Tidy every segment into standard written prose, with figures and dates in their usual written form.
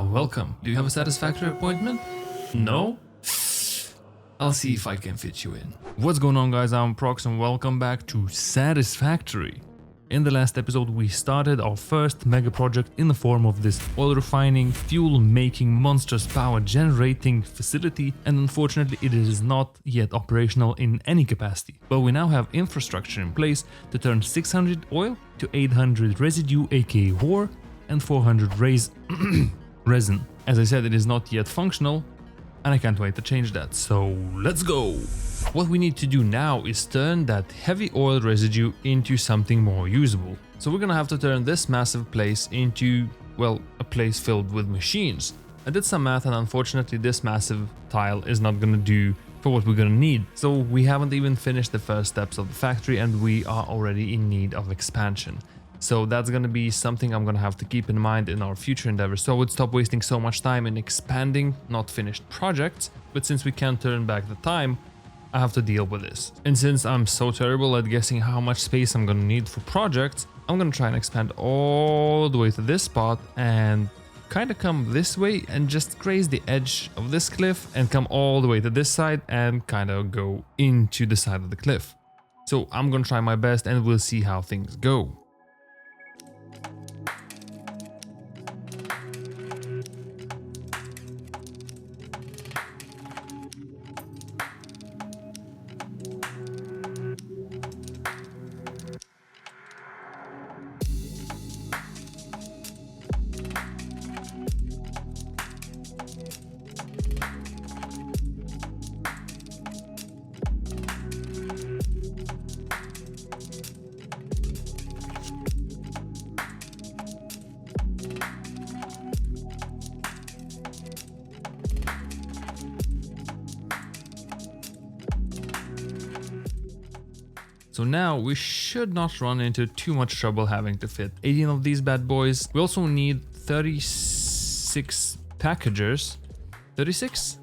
Welcome. Do you have a Satisfactory appointment? No? I'll see if I can fit you in. What's going on, guys? I'm Prox and welcome back to Satisfactory. In the last episode we started our first mega project in the form of this oil refining, fuel making, monstrous power generating facility, and unfortunately it is not yet operational in any capacity. But we now have infrastructure in place to turn 600 oil to 800 residue aka ore and 400 resin. As I said, it is not yet functional and I can't wait to change that, so let's go! What we need to do now is turn that heavy oil residue into something more usable. So we're gonna have to turn this massive place into, well, a place filled with machines. I did some math and unfortunately this massive tile is not gonna do for what we're gonna need. So we haven't even finished the first steps of the factory and we are already in need of expansion. So that's gonna be something I'm gonna have to keep in mind in our future endeavors. So I would stop wasting so much time in expanding not finished projects, but since we can't turn back the time, I have to deal with this. And since I'm so terrible at guessing how much space I'm gonna need for projects, I'm gonna try and expand all the way to this spot and kind of come this way and just graze the edge of this cliff and come all the way to this side and kind of go into the side of the cliff. So I'm gonna try my best and we'll see how things go. So now we should not run into too much trouble having to fit 18 of these bad boys. We also need 36 packagers. 36?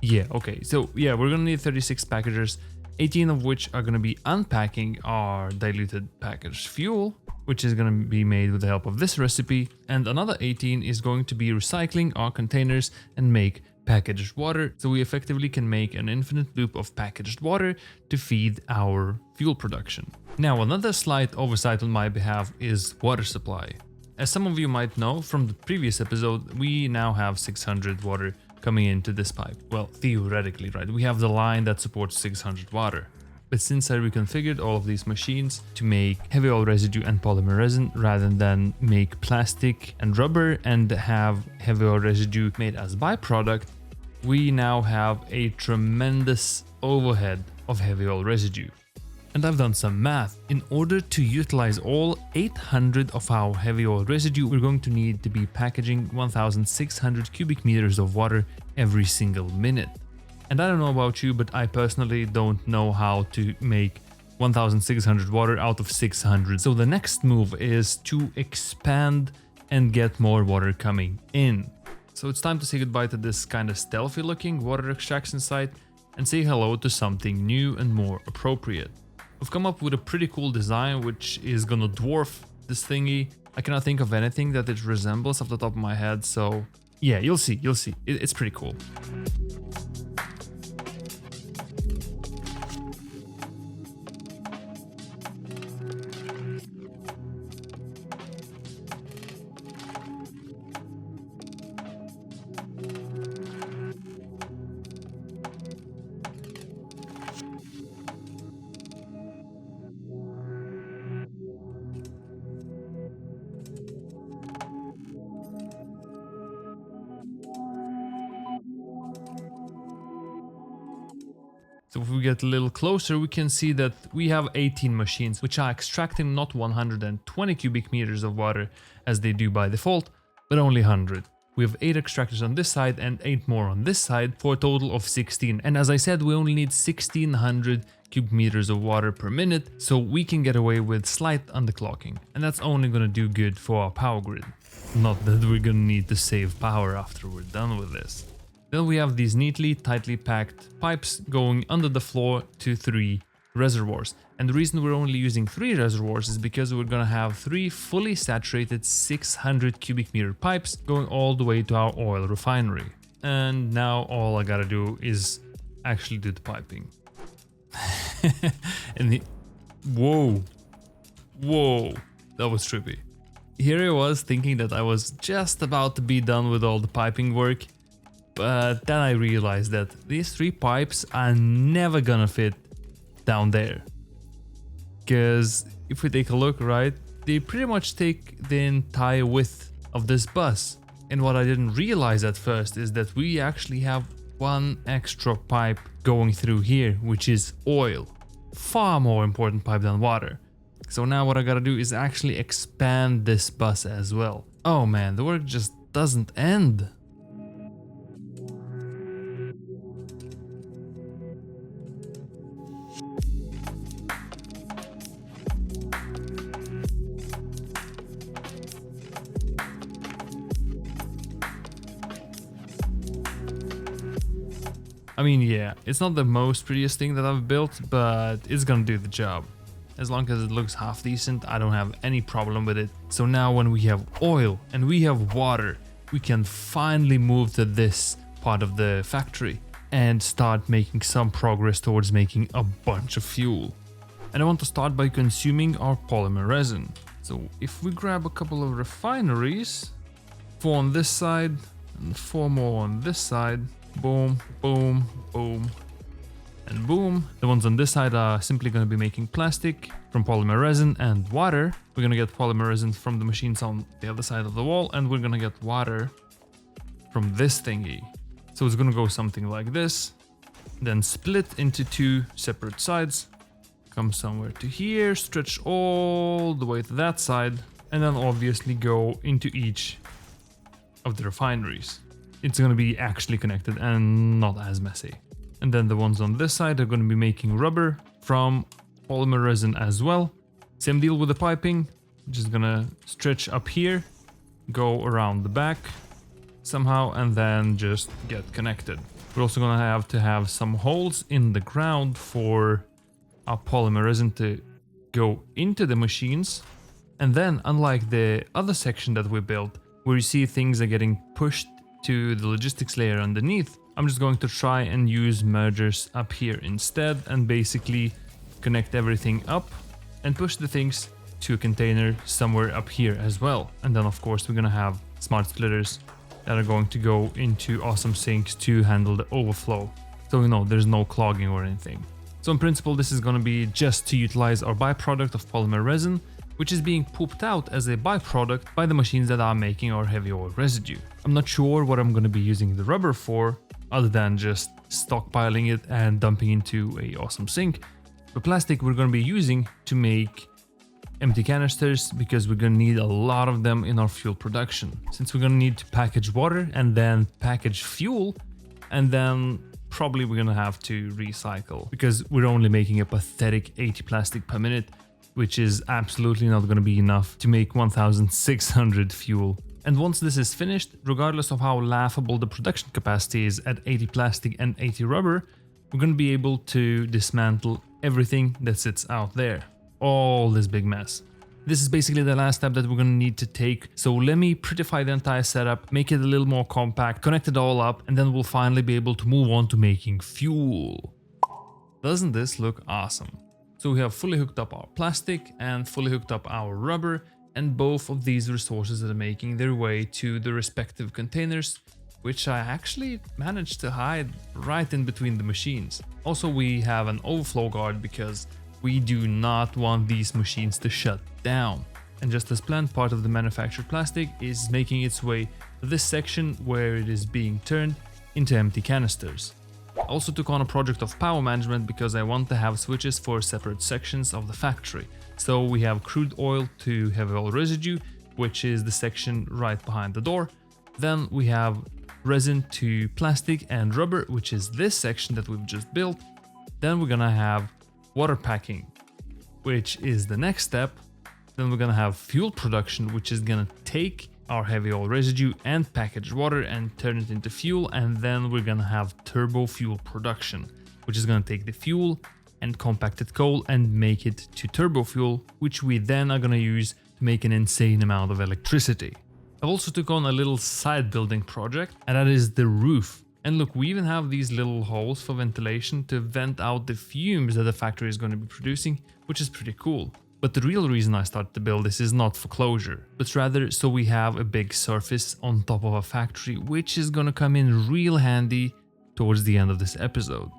Yeah, okay. So yeah, we're gonna need 36 packagers, 18 of which are gonna be unpacking our diluted packaged fuel, which is gonna be made with the help of this recipe, and another 18 is going to be recycling our containers and make packaged water, so we effectively can make an infinite loop of packaged water to feed our fuel production. Now, another slight oversight on my behalf is water supply. As some of you might know from the previous episode, we now have 600 water coming into this pipe. Well, theoretically, right? We have the line that supports 600 water. But since I reconfigured all of these machines to make heavy oil residue and polymer resin rather than make plastic and rubber and have heavy oil residue made as byproduct, we now have a tremendous overhead of heavy oil residue. And I've done some math. In order to utilize all 800 of our heavy oil residue, we're going to need to be packaging 1,600 cubic meters of water every single minute. And I don't know about you, but I personally don't know how to make 1,600 water out of 600. So the next move is to expand and get more water coming in. So it's time to say goodbye to this kind of stealthy looking water extraction site and say hello to something new and more appropriate. We've come up with a pretty cool design which is gonna dwarf this thingy. I cannot think of anything that it resembles off the top of my head, so yeah, you'll see. It's pretty cool. So if we get a little closer, we can see that we have 18 machines, which are extracting not 120 cubic meters of water as they do by default, but only 100. We have 8 extractors on this side and 8 more on this side for a total of 16. And as I said, we only need 1600 cubic meters of water per minute, so we can get away with slight underclocking. And that's only gonna do good for our power grid. Not that we're gonna need to save power after we're done with this. Then we have these neatly, tightly packed pipes going under the floor to 3 reservoirs. And the reason we're only using 3 reservoirs is because we're gonna have 3 fully saturated 600 cubic meter pipes going all the way to our oil refinery. And now all I gotta do is actually do the piping. Whoa, that was trippy. Here I was thinking that I was just about to be done with all the piping work, but then I realized that these 3 pipes are never gonna fit down there. Because if we take a look, right, they pretty much take the entire width of this bus. And what I didn't realize at first is that we actually have 1 extra pipe going through here, which is oil. Far more important pipe than water. So now what I gotta do is actually expand this bus as well. Oh man, the work just doesn't end. I mean, yeah, it's not the most prettiest thing that I've built, but it's gonna do the job. As long as it looks half decent, I don't have any problem with it. So now when we have oil and we have water, we can finally move to this part of the factory and start making some progress towards making a bunch of fuel. And I want to start by consuming our polymer resin. So if we grab a couple of refineries, 4 on this side and 4 more on this side, boom, boom, boom, and boom. The ones on this side are simply going to be making plastic from polymer resin and water. We're going to get polymer resin from the machines on the other side of the wall, and we're going to get water from this thingy. So it's going to go something like this, then split into 2 separate sides, come somewhere to here, stretch all the way to that side, and then obviously go into each of the refineries. It's going to be actually connected and not as messy. And then the ones on this side are going to be making rubber from polymer resin as well. Same deal with the piping. Just gonna stretch up here, go around the back somehow, and then just get connected. We're also gonna have some holes in the ground for our polymer resin to go into the machines. And then, unlike the other section that we built, where you see things are getting pushed to the logistics layer underneath, I'm just going to try and use mergers up here instead and basically connect everything up and push the things to a container somewhere up here as well. And then of course we're gonna have smart splitters that are going to go into awesome sinks to handle the overflow. So there's no clogging or anything. So in principle this is gonna be just to utilize our byproduct of polymer resin, which is being pooped out as a byproduct by the machines that are making our heavy oil residue. I'm not sure what I'm going to be using the rubber for, other than just stockpiling it and dumping into a awesome sink. The plastic we're going to be using to make empty canisters, because we're going to need a lot of them in our fuel production. Since we're going to need to package water and then package fuel, and then probably we're going to have to recycle, because we're only making a pathetic 80 plastic per minute, which is absolutely not going to be enough to make 1600 fuel. And once this is finished, regardless of how laughable the production capacity is at 80 plastic and 80 rubber, we're going to be able to dismantle everything that sits out there. All this big mess. This is basically the last step that we're going to need to take. So let me prettify the entire setup, make it a little more compact, connect it all up, and then we'll finally be able to move on to making fuel. Doesn't this look awesome? So we have fully hooked up our plastic and fully hooked up our rubber, and both of these resources are making their way to the respective containers, which I actually managed to hide right in between the machines. Also, we have an overflow guard because we do not want these machines to shut down. And just as planned, part of the manufactured plastic is making its way to this section where it is being turned into empty canisters. I also took on a project of power management because I want to have switches for separate sections of the factory. So we have crude oil to heavy oil residue, which is the section right behind the door. Then we have resin to plastic and rubber, which is this section that we've just built. Then we're gonna have water packing, which is the next step. Then we're gonna have fuel production, which is gonna take our heavy oil residue and packaged water and turn it into fuel. And then we're gonna have turbo fuel production, which is gonna take the fuel, and compacted coal and make it to turbo fuel, which we then are gonna use to make an insane amount of electricity. I've also took on a little side building project, and that is the roof. And look, we even have these little holes for ventilation to vent out the fumes that the factory is going to be producing, which is pretty cool. But the real reason I started to build this is not for closure, but rather so we have a big surface on top of a factory, which is going to come in real handy towards the end of this episode.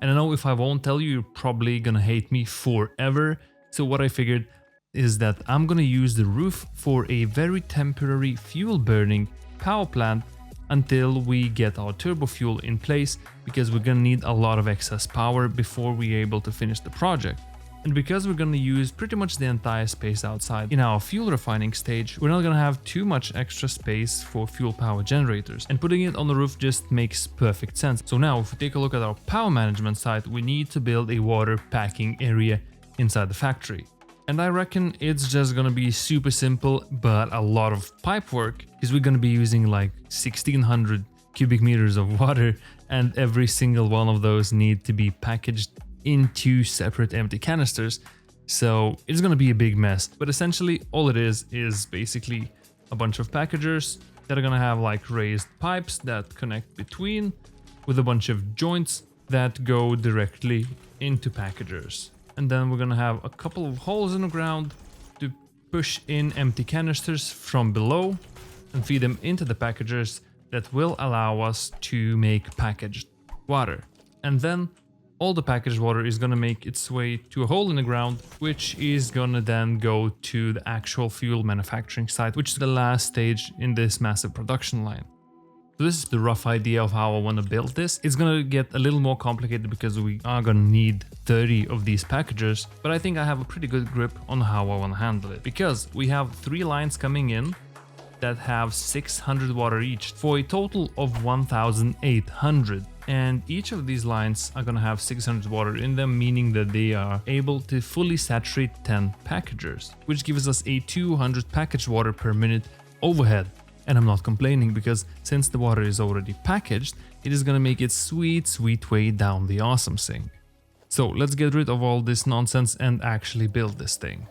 And I know if I won't tell you, you're probably gonna hate me forever. So what I figured is that I'm gonna use the roof for a very temporary fuel burning power plant until we get our turbo fuel in place, because we're gonna need a lot of excess power before we're able to finish the project. And because we're gonna use pretty much the entire space outside in our fuel refining stage, we're not gonna have too much extra space for fuel power generators, and putting it on the roof just makes perfect sense. So now if we take a look at our power management side, we need to build a water packing area inside the factory. And I reckon it's just gonna be super simple, but a lot of pipe work, because we're gonna be using like 1600 cubic meters of water, and every single one of those need to be packaged in 2 separate empty canisters, so it's gonna be a big mess. But essentially all it is basically a bunch of packagers that are gonna have like raised pipes that connect between, with a bunch of joints that go directly into packagers. And then we're gonna have a couple of holes in the ground to push in empty canisters from below and feed them into the packagers that will allow us to make packaged water. And then all the packaged water is gonna make its way to a hole in the ground, which is gonna then go to the actual fuel manufacturing site, which is the last stage in this massive production line. So this is the rough idea of how I want to build this. It's gonna get a little more complicated because we are gonna need 30 of these packagers, but I think I have a pretty good grip on how I want to handle it, because we have 3 lines coming in that have 600 water each for a total of 1800. And each of these lines are gonna have 600 water in them, meaning that they are able to fully saturate 10 packagers, which gives us a 200 package water per minute overhead. And I'm not complaining, because since the water is already packaged, it is gonna make its sweet way down the awesome sink. So let's get rid of all this nonsense and actually build this thing.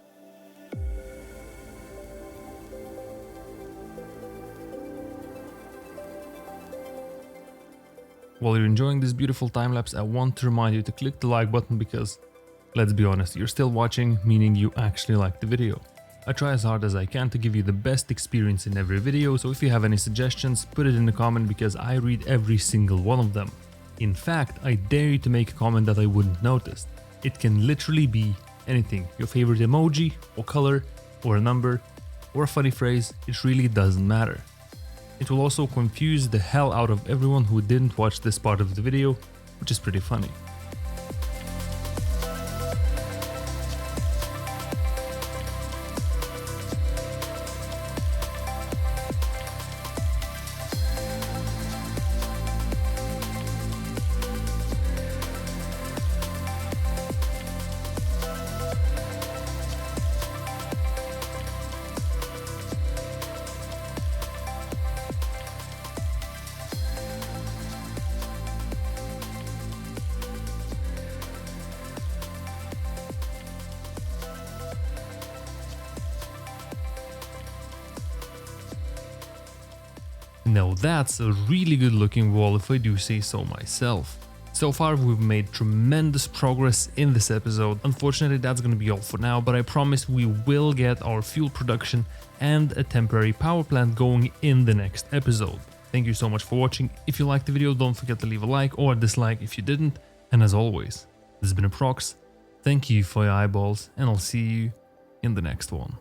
While you're enjoying this beautiful time lapse, I want to remind you to click the like button, because let's be honest, you're still watching, meaning you actually like the video. I try as hard as I can to give you the best experience in every video, so if you have any suggestions, put it in the comment, because I read every single one of them. In fact, I dare you to make a comment that I wouldn't notice. It can literally be anything, your favorite emoji, or color, or a number, or a funny phrase, it really doesn't matter. It will also confuse the hell out of everyone who didn't watch this part of the video, which is pretty funny. Now that's a really good looking wall, if I do say so myself. So far we've made tremendous progress in this episode. Unfortunately that's gonna be all for now, but I promise we will get our fuel production and a temporary power plant going in the next episode. Thank you so much for watching. If you liked the video, don't forget to leave a like or a dislike if you didn't. And as always, this has been Aprox. Thank you for your eyeballs, and I'll see you in the next one.